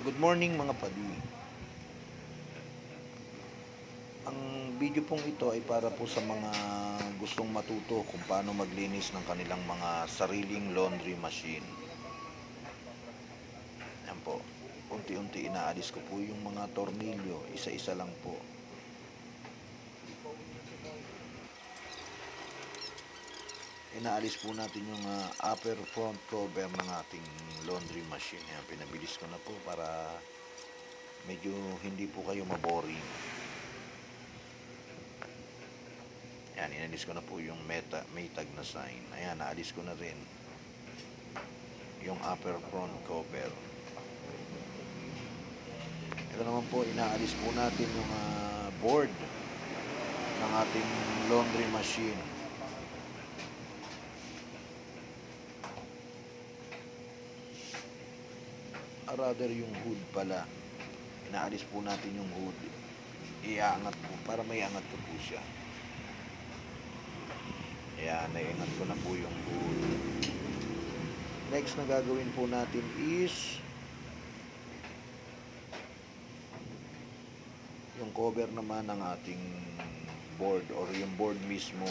Good morning mga padi. Ang video pong ito ay para po sa mga gustong matuto kung paano maglinis ng kanilang mga sariling laundry machine. Yan po. Unti-unti inaalis ko po yung mga tornilyo. Isa-isa lang po. Inaalis po natin yung upper front cover ng ating laundry machine. Yan, pinabilis ko na po para medyo hindi po kayo maboring. Yan, inalis ko na po yung may tag na sign. Ayan, naalis ko na rin yung upper front cover. Ito naman po, inaalis po natin yung board ng ating laundry machine. Rather yung hood pala. Inaalis po natin yung hood. Iaangat po, para may angat ko po siya. Ayan, naiangat ko na po yung hood. Next na gagawin po natin is yung cover naman ng ating board or yung board mismo.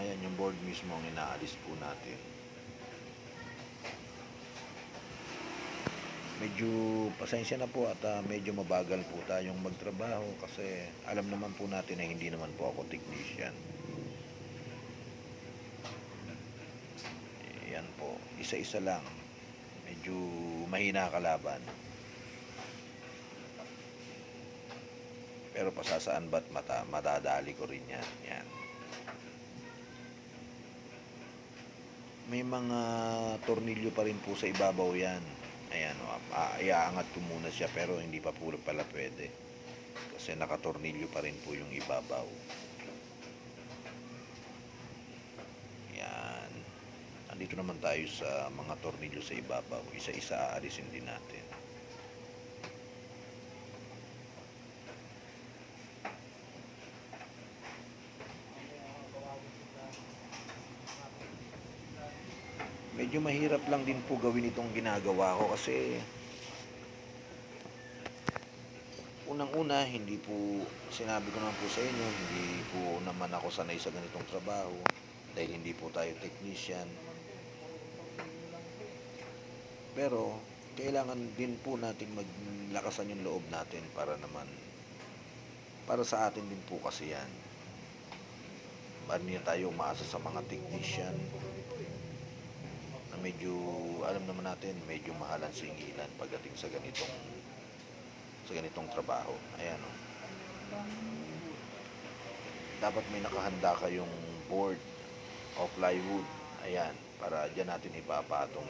Ayan, yung board mismo ang inaalis po natin. Medyo pasensya na po at medyo mabagal po tayong magtrabaho kasi alam naman po natin na hindi naman po ako technician. Yan po, isa-isa lang. Medyo mahina kalaban. Pero pasasaan ba't matadali ko rin yan. Yan. May mga tornilyo pa rin po sa ibabaw yan. Ayan, iaangat ko muna siya pero hindi pa puro pala pwede. Kasi nakatornilyo pa rin po yung ibabaw. Yan. Andito naman tayo sa mga tornilyo sa ibabaw. Isa-isa aalisin din natin. Medyo mahirap lang din po gawin itong ginagawa ko kasi unang-una, hindi po, sinabi ko naman po sa inyo, hindi po naman ako sanay sa ganitong trabaho dahil hindi po tayo technician. Pero kailangan din po natin maglakasan yung loob natin para naman, para sa atin din po kasi yan. Hindi tayo umaasa sa mga technician na medyo, alam naman natin, medyo mahalan singilan pagdating sa ganitong trabaho. Ayan o. Dapat may nakahanda kayong board o plywood. Ayan, para dyan natin ipapatong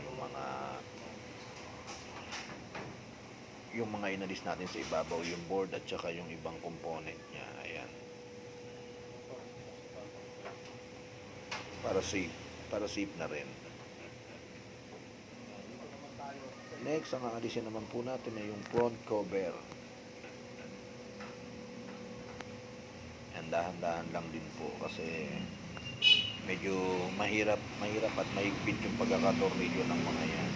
yung mga inalis natin sa ibabaw, yung board at saka yung ibang component niya. Ayan. Para safe na rin. Next, ang aalisin naman po natin ay yung front cover. Yan, dahan-dahan lang din po kasi medyo mahirap at mahigpit yung pagkakatornilyo ng mga yan.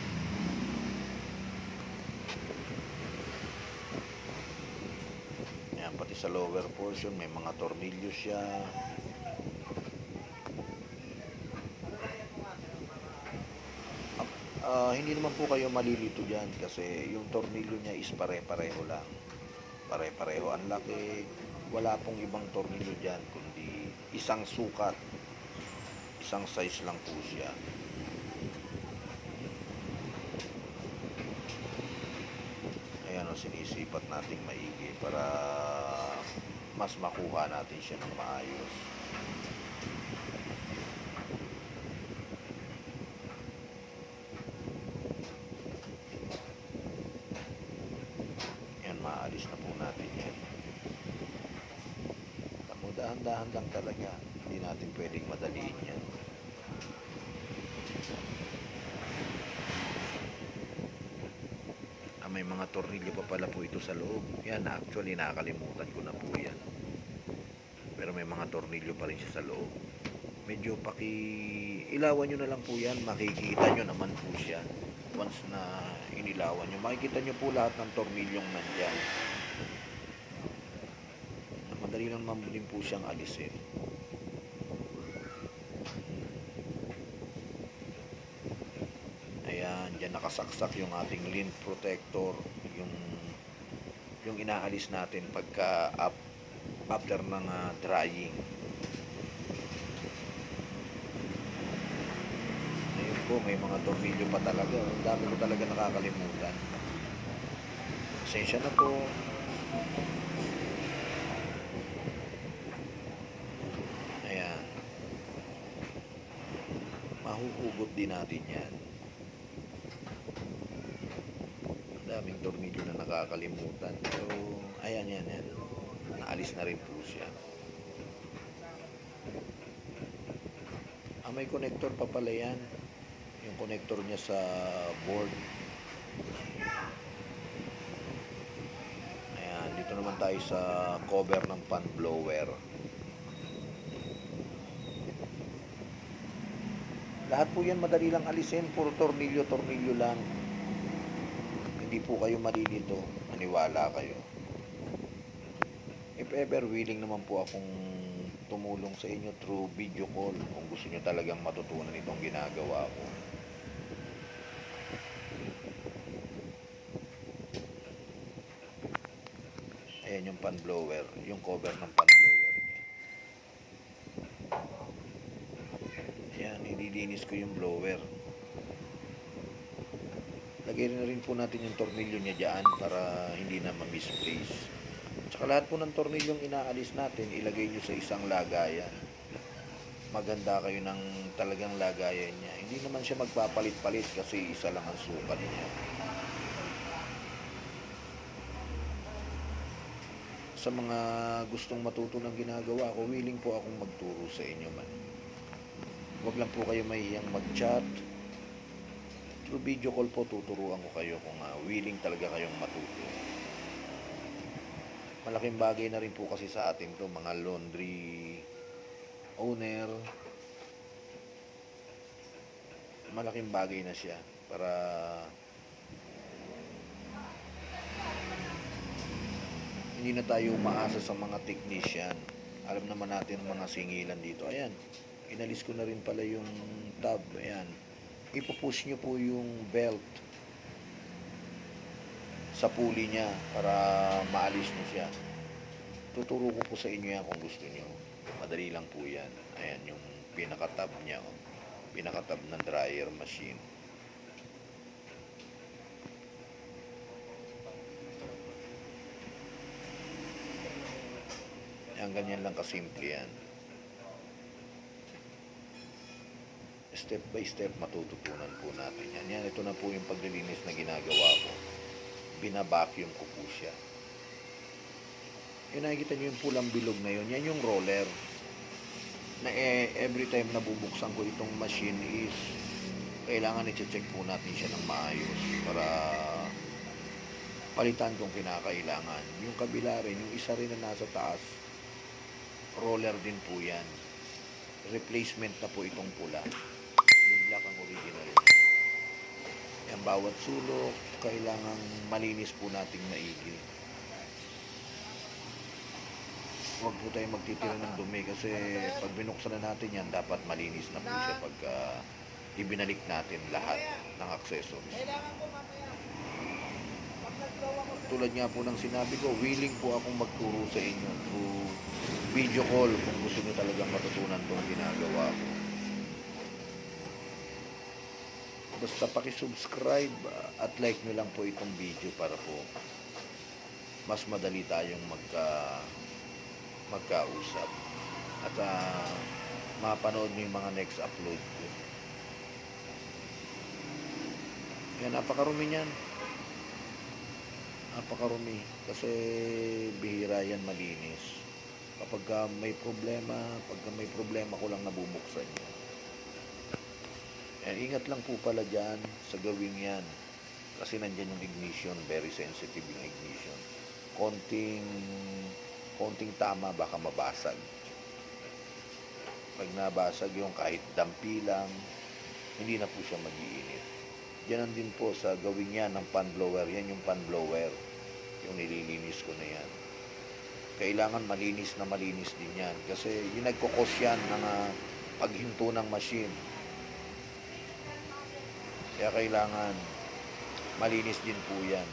Yan, pati sa lower portion may mga tornilyo siya. Hindi naman po kayo malilito dyan kasi yung tornilyo niya is pare-pareho lang. Pare-pareho ang laki. Wala pong ibang tornilyo dyan kundi isang sukat. Isang size lang po siya. Ayan o, sinisipat nating maigi para mas makuha natin siya ng maayos. Maalis na po natin yan. Dahan-dahan lang talaga. Hindi natin pwedeng madaliin yan. May mga tornilyo pa pala po ito sa loob. Yan, actually nakakalimutan ko na po yan. Pero may mga tornilyo pa rin siya sa loob. Medyo ilawan nyo na lang po yan. Makikita nyo naman po siya. once na inilawan nyo. Makikita nyo po lahat ng tornilyong nandyan. Madali lang naman din po siyang alisin. Ayan, dyan nakasaksak yung ating lint protector, yung inaalis natin pagka after ng drying. Ayun po, may mga tornilyo pa talaga. Ang dami ko talaga nakakalimutan. Pasensya na po. Ayan. Mahuhugot din natin yan. Ang daming tornilyo na nakakalimutan. Pero, ayan, yan. Naalis na rin po siya. May connector pa pala yan. Yung connector niya sa board. Ayan, dito naman tayo sa cover ng fan blower. Lahat po yan madali lang alisin, puro tornilyo lang. Hindi po kayo malilito, maniwala kayo. If ever willing naman po akong tumulong sa inyo through video call kung gusto nyo talagang matutunan itong ginagawa ko. Ayan yung fan blower, yung cover ng fan blower niya. Ayan, nililinis ko yung blower. Lagay na rin po natin yung tornilyo niya dyan para hindi na ma-misplace. Tsaka lahat po ng tornilyong inaalis natin, ilagay nyo sa isang lagayan. Maganda kayo ng talagang lagayan niya. Hindi naman siya magpapalit-palit kasi isa lang ang sukat niya. Sa mga gustong matuto ng ginagawa ko, willing po akong magturo sa inyo man. Huwag lang po kayo mahihiyang mag-chat. Through video call po, tuturuan ko kayo kung willing talaga kayong matuto. Malaking bagay na rin po kasi sa atin to, mga laundry owner. Malaking bagay na siya para hindi na tayo umaasa sa mga technician. Alam naman natin ang mga singilan dito. Ayan, inalis ko na rin pala yung tab. Ayan, ipupush nyo po yung belt sa pulley niya para maalis nyo siya. Tuturo ko po sa inyo yan kung gusto nyo. Madali lang po yan. Ayan yung pinaka-tab niya. Pinaka-tab ng dryer machine. Ayan, ganyan lang kasimple yan. Step by step matututunan po natin yan. Yan, ito na po yung paglilinis na ginagawa ko. Binabacuum ko po siya. Yung nakikita nyo yung pulang bilog na yun, yan yung roller. Na every time na bubuksan ko itong machine is kailangan i-check po natin siya ng maayos para palitan kung kinakailangan. Yung kabila rin, yung isa rin na nasa taas, roller din po yan. Replacement na po itong pula. Yung black ang original niya. Yan, bawat sulok, kailangang malinis po nating maigi. Huwag po tayo magtitira ng dumi kasi pag binuksan na natin yan, dapat malinis na po siya pagka ibinalik natin lahat ng accessories. Tulad nga po ng sinabi ko, willing po akong magturo sa inyo through video call kung gusto nyo talagang matutunan itong ginagawa ko. Basta pakisubscribe at like nyo lang po itong video para po mas madali tayong magkausap at mapanood nyo yung mga next upload ko. Yan, napakarumi niyan. Napakarumi kasi bihira yan malinis. Kapag may problema ko lang nabubuksan yan. And ingat lang po pala dyan sa gawing yan. Kasi nandyan yung ignition, very sensitive yung ignition. Konting tama baka mabasag. Pag nabasag yung kahit dampi lang, hindi na po siya mag-iinit. Ganun din po sa gawin yan ng pan blower. Yan yung pan blower. Yung nililinis ko na yan. Kailangan malinis na malinis din yan. Kasi yung nagkukos yan ng paghinto ng machine. Kaya kailangan malinis din po yan.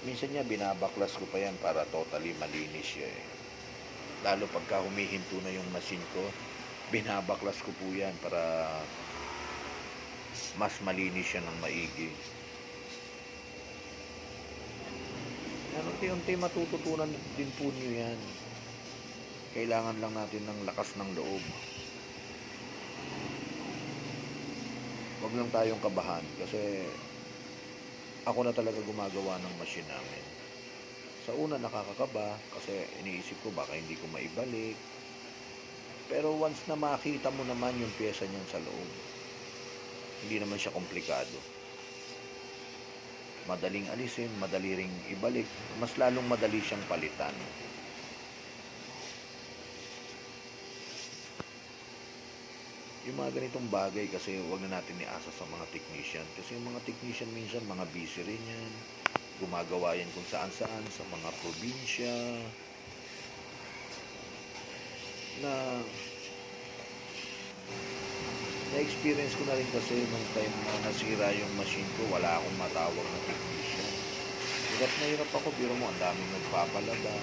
Minsan niya binabaklas ko pa yan para totally malinis siya eh. Lalo pagka humihinto na yung machine ko, binabaklas ko po yan para mas malinis siya ng maigi. Yan, unti-unti matututunan din po niyo yan. Kailangan lang natin ng lakas ng loob. Huwag lang tayong kabahan kasi ako na talaga gumagawa ng machine namin. Sa una nakakakaba kasi iniisip ko baka hindi ko maibalik. Pero once na makita mo naman yung pyesa niyan sa loob, hindi naman siya komplikado. Madaling alisin, madali ring ibalik, mas lalong madali siyang palitan. Yung mga ganitong bagay kasi wag na natin iasa sa mga technician. Kasi yung mga technician minsan mga busy rin yan. Gumagawa yan kung saan saan sa mga probinsya. Na-experience ko na rin kasi nung time na nasira yung machine ko, wala akong matawag na technician. Hirap na hirap ako, biro mo, ang daming nagpapalaba.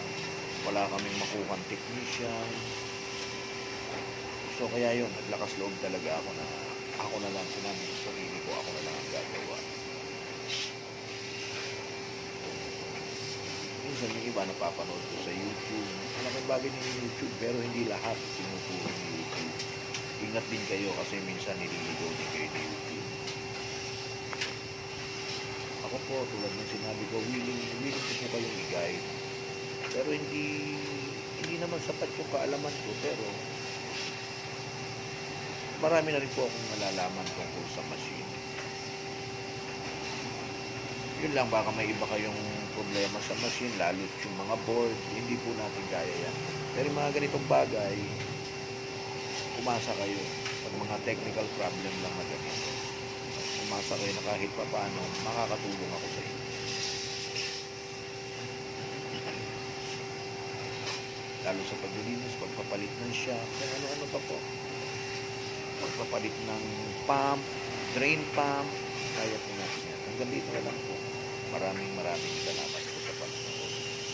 Wala kaming makuhang technician. So kaya yun, naglakas loob talaga ako na lang, sinabi ko sa sarili ko, ako na lang ang gagawa. Minsan yung iba napapanood ko sa YouTube. Malaking bagay din yung YouTube, pero hindi lahat tinuturo ng YouTube. Ingat din kayo kasi minsan nililigaw din kayo ng YouTube. Ako po, tulad ng sinabi ko, willing ko po kayong i-guide. Pero hindi naman sapat yung kaalaman ko, pero marami na rin po akong nalalaman tungkol sa machine. Yun lang, baka may iba kayong problema sa machine, lalo yung mga board, hindi po natin kaya yan. Pero yung mga ganitong bagay, umasa kayo. Pag mga technical problem lang na ganito, umasa kayo na kahit pa paano, makakatulong ako sa inyo. Lalo sa paglilinis, pagpapalit ng shock, kaya ano-ano pa po. Pagpapalit ng pump, drain pump, kaya po natin yan. Hanggang dito na lang po. Maraming salamat.